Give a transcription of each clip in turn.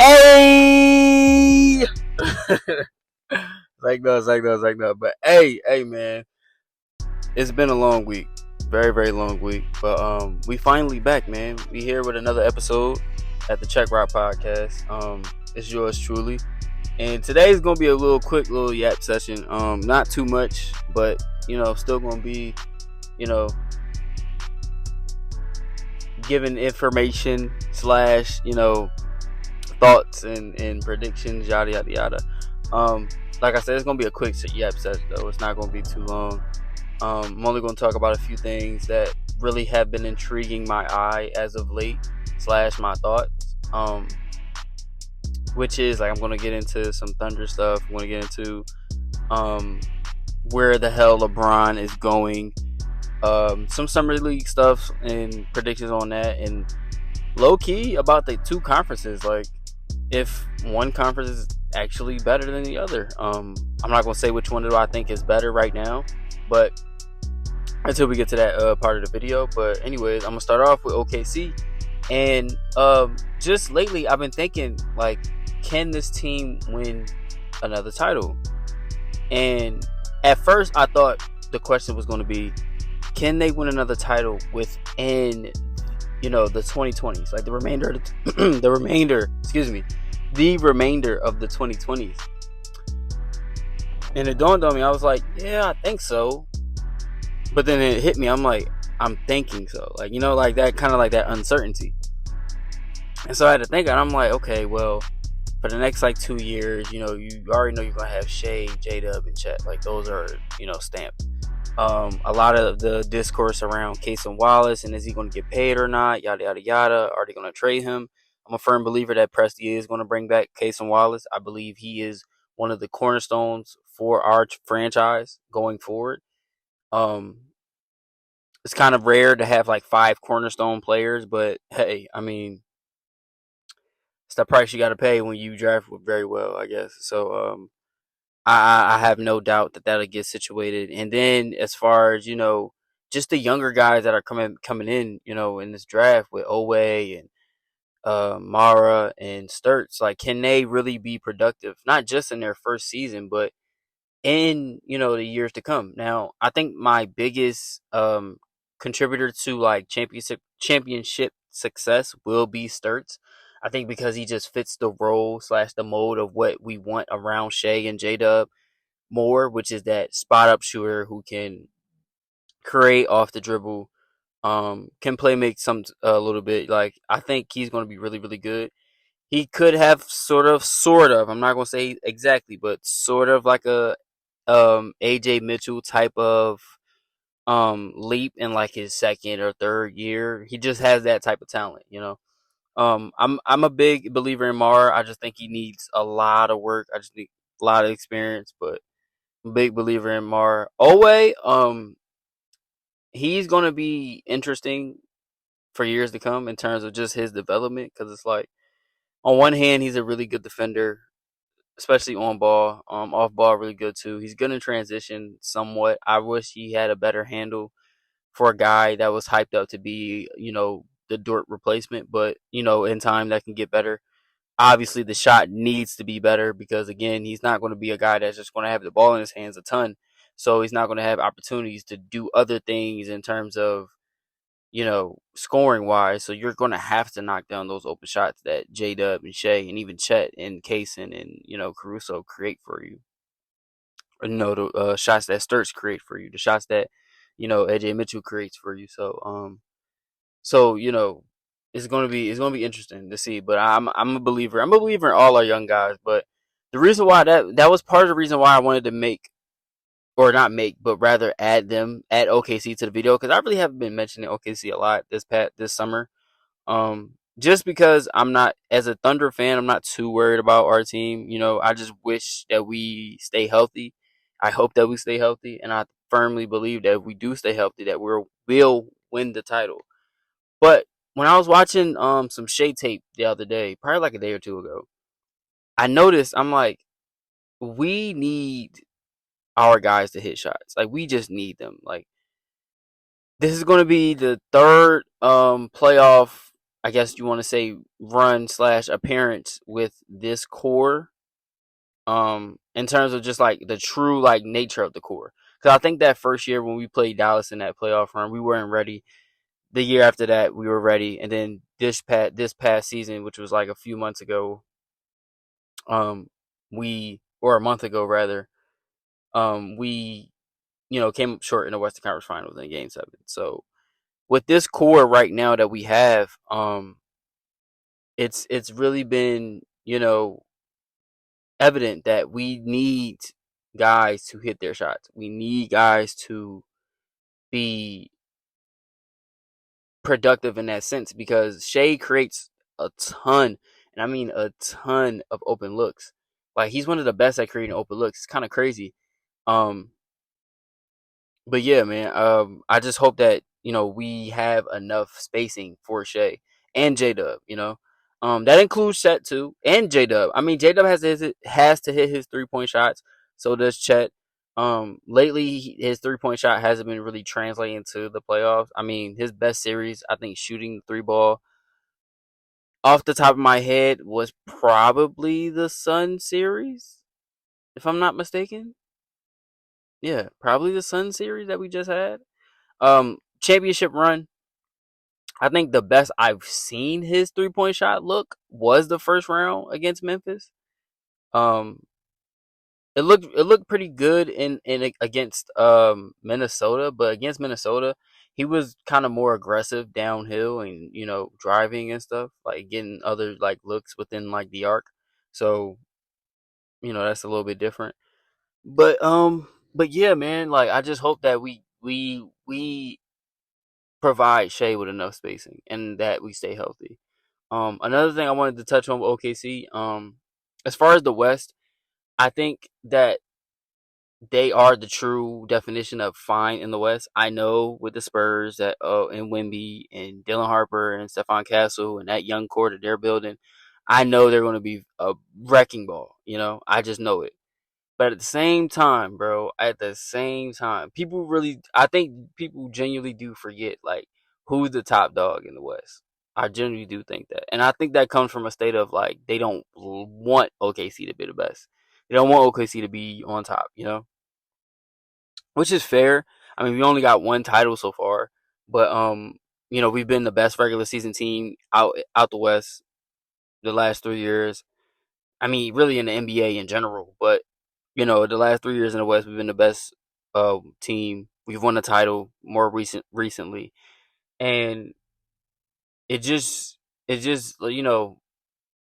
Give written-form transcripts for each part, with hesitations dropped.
Hey! It's like no. But hey, man, it's been a long week, very, very long week. But we finally back, man. We here with another episode at the Check Rock Podcast. It's yours truly, and today's gonna be a little quick, little yap session. Not too much, but still gonna be, you know, giving information slash, thoughts and predictions, yada yada yada. Um, like I said, it's gonna be a quick yap session though. It's not gonna be too long. I'm only gonna talk about a few things that really have been intriguing my eye as of late, slash my thoughts. Which is like I'm gonna get into some Thunder stuff. I'm gonna get into um where the hell LeBron is going. Some summer league stuff and predictions on that, and low key about the two conferences. Like if one conference is actually better than the other. I'm not gonna say which one do I think is better right now, but until we get to that part of the video. But anyways, I'm gonna start off with OKC, and just lately I've been thinking like, can this team win another title? And at first I thought the question was going to be, can they win another title within the 2020s, like the remainder of the remainder of the 2020s. And it dawned on me, I was like, yeah, I think so. But then it hit me, I'm like, I'm thinking so. Like, like that kind of like that uncertainty. And so I had to think, and I'm like, okay, well, for the next like 2 years, you already know you're gonna have Shea, J-Dub, and Chet. Like those are, stamped. A lot of the discourse around Cason Wallace and is he going to get paid or not, yada yada yada. Are they going to trade him? I'm a firm believer that Presti is going to bring back Cason Wallace. I believe he is one of the cornerstones for our franchise going forward. It's kind of rare to have like 5 cornerstone players, but hey, I mean, it's the price you got to pay when you draft very well, I guess. So I have no doubt that that'll get situated. And then as far as just the younger guys that are coming in, in this draft with Owe and Mara and Sturts, like, can they really be productive? Not just in their first season, but in the years to come. Now, I think my biggest contributor to like championship success will be Sturts. I think because he just fits the role slash the mode of what we want around Shea and J Dub more, which is that spot up shooter who can create off the dribble, can play make some a little bit. Like I think he's going to be really really good. He could have sort of I'm not going to say exactly, but sort of like a AJ Mitchell type of leap in like his second or third year. He just has that type of talent. I'm a big believer in Mar. I just think he needs a lot of work. I just need a lot of experience, but I'm a big believer in Mar. Owe, he's gonna be interesting for years to come in terms of just his development, because it's like on one hand he's a really good defender, especially on ball. Off ball really good too. He's good in transition somewhat. I wish he had a better handle for a guy that was hyped up to be the Dort replacement, but in time that can get better. Obviously the shot needs to be better because again, he's not going to be a guy that's just going to have the ball in his hands a ton. So he's not going to have opportunities to do other things in terms of, scoring wise. So you're going to have to knock down those open shots that J Dub and Shea and even Chet and Kaysen and, Caruso create for you. Or, the shots that Sturts create for you, the shots that, AJ Mitchell creates for you. So it's gonna be interesting to see. But I'm a believer. I'm a believer in all our young guys. But the reason why that was part of the reason why I wanted to make, or not make, but rather add OKC to the video, because I really haven't been mentioning OKC a lot this summer. Just because I'm not, as a Thunder fan, I'm not too worried about our team. I just wish that we stay healthy. I hope that we stay healthy, and I firmly believe that if we do stay healthy, that we'll win the title. But when I was watching some Shea tape the other day, probably like a day or two ago, I noticed, I'm like, we need our guys to hit shots. Like we just need them. Like this is going to be the third playoff I guess you want to say, run slash appearance with this core. In terms of just like the true like nature of the core, because I think that first year when we played Dallas in that playoff run, we weren't ready. The year after that, we were ready, and then this past season, which was like a few months ago, we or a month ago rather, we came up short in the Western Conference Finals in Game 7. So with this core right now that we have, it's really been evident that we need guys to hit their shots. We need guys to be productive in that sense because Shea creates a ton, and I mean a ton of open looks. Like he's one of the best at creating open looks. It's kind of crazy. Um, but yeah, man. I just hope that we have enough spacing for Shea and J Dub. That includes Chet too and J Dub. I mean, J Dub has to hit his 3-point shots. So does Chet. Lately his 3-point shot hasn't been really translating to the playoffs. I mean, his best series, I think, shooting the three ball off the top of my head was probably the Sun series, if I'm not mistaken. Yeah, probably the Sun series that we just had. Championship run. I think the best I've seen his 3-point shot look was the first round against Memphis. Um, it looked pretty good in against Minnesota, but against Minnesota, he was kind of more aggressive downhill and driving and stuff, like getting other like looks within like the arc. So that's a little bit different. But yeah, man, like I just hope that we provide Shea with enough spacing and that we stay healthy. Another thing I wanted to touch on with OKC, as far as the West, I think that they are the true definition of fine in the West. I know with the Spurs that and Wemby and Dylan Harper and Stephon Castle and that young core that they're building, I know they're going to be a wrecking ball. I just know it. But at the same time, bro, I think people genuinely do forget, like, who's the top dog in the West. I genuinely do think that. And I think that comes from a state of, like, they don't want OKC to be the best. They don't want OKC to be on top, which is fair. I mean, we only got one title so far, but, we've been the best regular season team out the West the last 3 years. I mean, really in the NBA in general, but the last 3 years in the West, we've been the best team. We've won the title more recently, and it just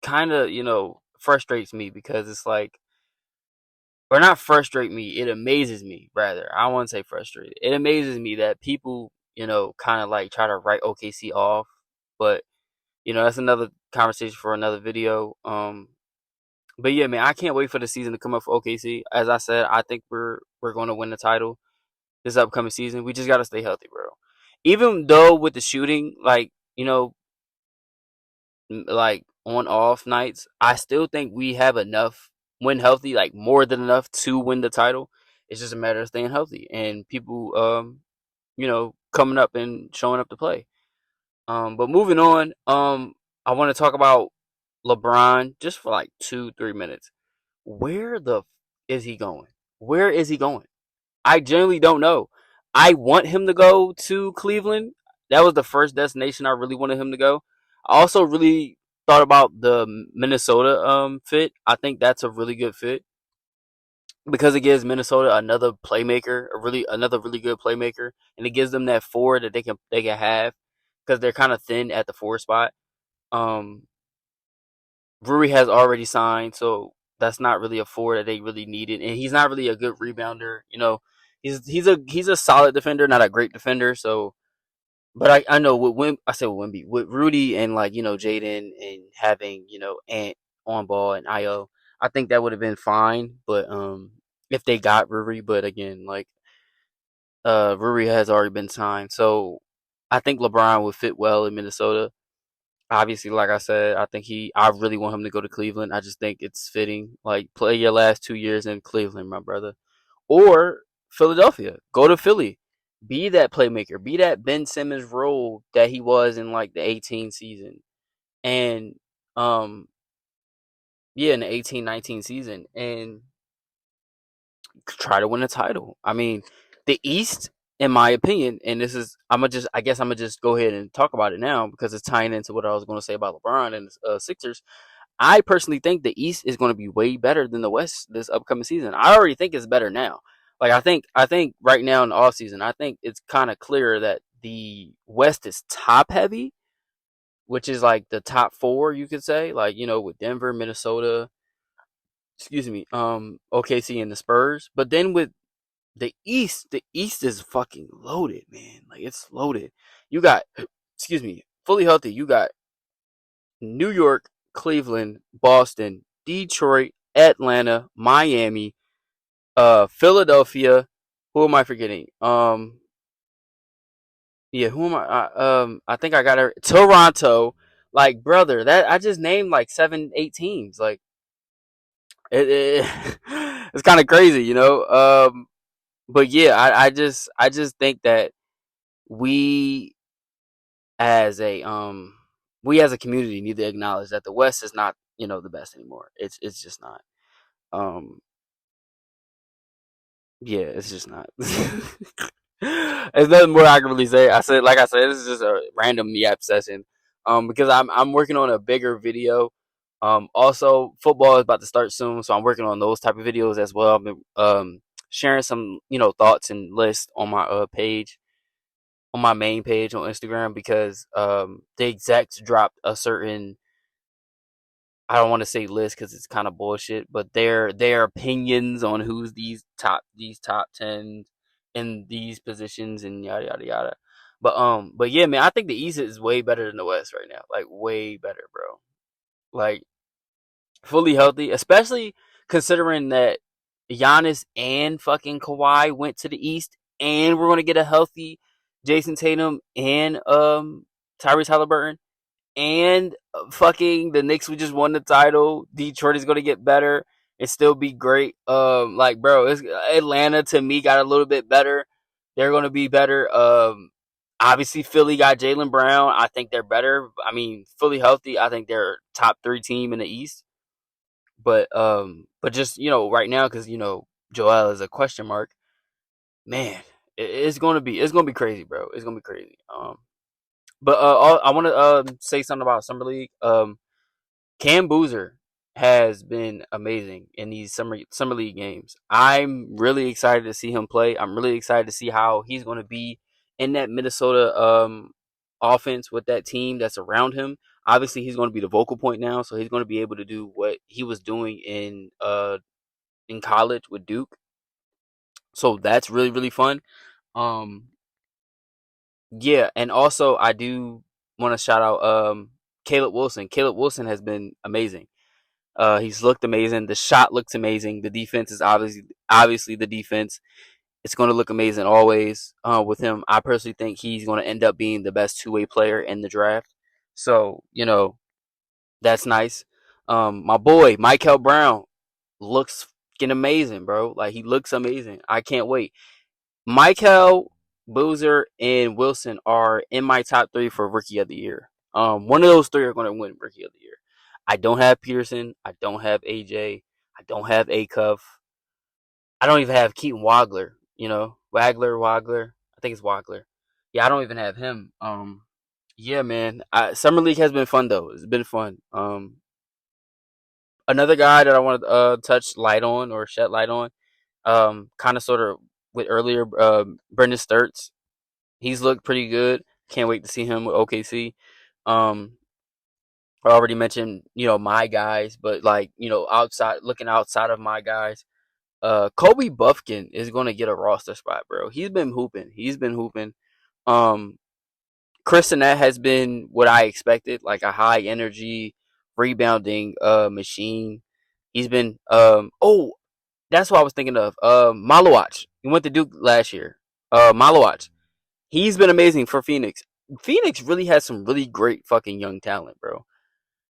kind of frustrates me because it's like, or not frustrate me. It amazes me rather. I won't say frustrated. It amazes me that people kind of like try to write OKC off, but that's another conversation for another video. But yeah, man, I can't wait for the season to come up for OKC. As I said, I think we're going to win the title this upcoming season. We just got to stay healthy, bro. Even though with the shooting, like like on off nights, I still think we have enough when healthy, like more than enough to win the title. It's just a matter of staying healthy and people, coming up and showing up to play. But moving on, I want to talk about LeBron just for like 2-3 minutes. Where the is he going? Where is he going? I genuinely don't know. I want him to go to Cleveland. That was the first destination I really wanted him to go. I also really thought about the Minnesota fit. I think that's a really good fit because it gives Minnesota another playmaker, another really good playmaker, and it gives them that four that they can have because they're kind of thin at the four spot. Um, Rui has already signed, so that's not really a four that they really needed, and he's not really a good rebounder. He's a solid defender, not a great defender. So, but I know I said with Wemby, with Rudy and like Jaden and having Ant on ball and Io, I think that would have been fine. But if they got Ruri, but again, like Ruri has already been signed, so I think LeBron would fit well in Minnesota. Obviously, like I said, I really want him to go to Cleveland. I just think it's fitting. Like, play your last 2 years in Cleveland, my brother. Or Philadelphia. Go to Philly. Be that playmaker. Be that Ben Simmons role that he was in like the 18 season. and um yeah, in the 18-19 season, and try to win a title. I mean, the East, in my opinion, and this is I guess I'm gonna just go ahead and talk about it now because it's tying into what I was going to say about LeBron and Sixers. I personally think the East is going to be way better than the West this upcoming season. I already think it's better now. Like I think right now in the off season, I think it's kind of clear that the West is top heavy, which is like the top four you could say, like with Denver, Minnesota, excuse me, OKC and the Spurs. But then with the East is fucking loaded, man. Like it's loaded. You got, excuse me, fully healthy. You got New York, Cleveland, Boston, Detroit, Atlanta, Miami, Philadelphia. Who am I forgetting? Yeah, who am I think I got her. Toronto. Like, brother, that I just named like 7, 8 teams. Like, it it's kind of crazy, you know. But yeah, I just think that we as a we as a community need to acknowledge that the West is not the best anymore. It's just not. Um, yeah, it's just not. There's nothing more I can really say. Like I said, this is just a random yap session. Because I'm working on a bigger video. Also football is about to start soon, so I'm working on those type of videos as well. I've been sharing some thoughts and lists on my page, on my main page on Instagram, because the execs dropped a certain, I don't want to say list because it's kind of bullshit, but their opinions on who's these top 10 in these positions and yada yada yada. But yeah, man, I think the East is way better than the West right now. Like way better, bro. Like fully healthy, especially considering that Giannis and fucking Kawhi went to the East, and we're gonna get a healthy Jason Tatum and Tyrese Halliburton, and fucking the Knicks, we just won the title. Detroit is gonna get better and still be great. Like, bro, Atlanta to me got a little bit better. They're gonna be better. Obviously Philly got Jaylen Brown. I think they're better. I mean, fully healthy, I think they're top 3 team in the East. But just right now, because Joel is a question mark. Man, it's gonna be crazy, bro. It's gonna be crazy. But I want to say something about Summer League. Cam Boozer has been amazing in these summer league games. I'm really excited to see him play. I'm really excited to see how he's going to be in that Minnesota offense with that team that's around him. Obviously, he's going to be the vocal point now, so he's going to be able to do what he was doing in college with Duke. So that's really really fun. Um, yeah, and also I do want to shout out Caleb Wilson. Caleb Wilson has been amazing. He's looked amazing. The shot looks amazing. The defense is obviously the defense. It's going to look amazing always with him. I personally think he's going to end up being the best two-way player in the draft. So that's nice. My boy Michael Brown looks fucking amazing, bro. Like he looks amazing. I can't wait. Michael, Boozer, and Wilson are in my top 3 for Rookie of the Year. One of those 3 are going to win Rookie of the Year. I don't have Peterson. I don't have AJ. I don't have Acuff. I don't even have Keaton Wagler. Wagler. I think it's Wagler. Yeah, I don't even have him. Yeah, man. Summer League has been fun though. It's been fun. Another guy that I want to touch light on or shed light on, kind of sort of with earlier, Brendan Sturts. He's looked pretty good. Can't wait to see him with OKC. Um, I already mentioned, my guys, but like, looking outside of my guys, Kobe Buffkin is gonna get a roster spot, bro. He's been hooping. Um, Chris Sinet has been what I expected, like a high energy rebounding machine. He's been that's what I was thinking of. Malawach. He went to Duke last year. Malawach. He's been amazing for Phoenix. Phoenix really has some really great fucking young talent, bro.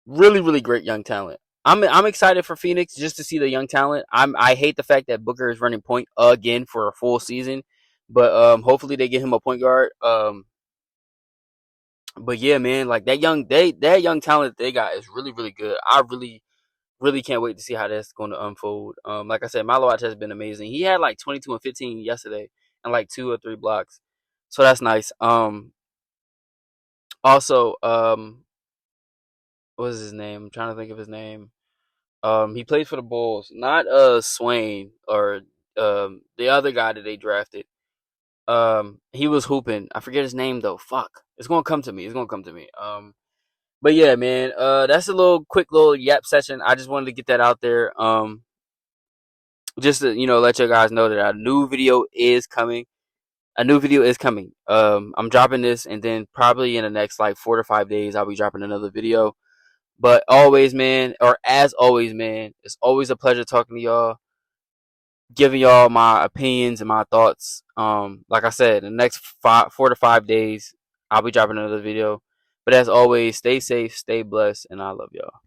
Really, really great young talent. I'm excited for Phoenix just to see the young talent. I hate the fact that Booker is running point again for a full season, but hopefully they get him a point guard. But yeah, man, like that young talent they got is really really good. I really can't wait to see how that's going to unfold. Like I said, Malawach has been amazing. He had like 22 and 15 yesterday, and like 2 or 3 blocks, so that's nice. Also, what is his name? I'm trying to think of his name. He played for the Bulls, not Swain or the other guy that they drafted. He was hooping. I forget his name though. Fuck, it's gonna come to me. It's gonna come to me. But yeah, man. That's a little quick little yap session. I just wanted to get that out there. Just to let you guys know that a new video is coming. A new video is coming. I'm dropping this, and then probably in the next like 4 to 5 days, I'll be dropping another video. But always, man, or as always, man, it's always a pleasure talking to y'all, giving y'all my opinions and my thoughts. Like I said, in the next 4 to 5 days, I'll be dropping another video. But as always, stay safe, stay blessed, and I love y'all.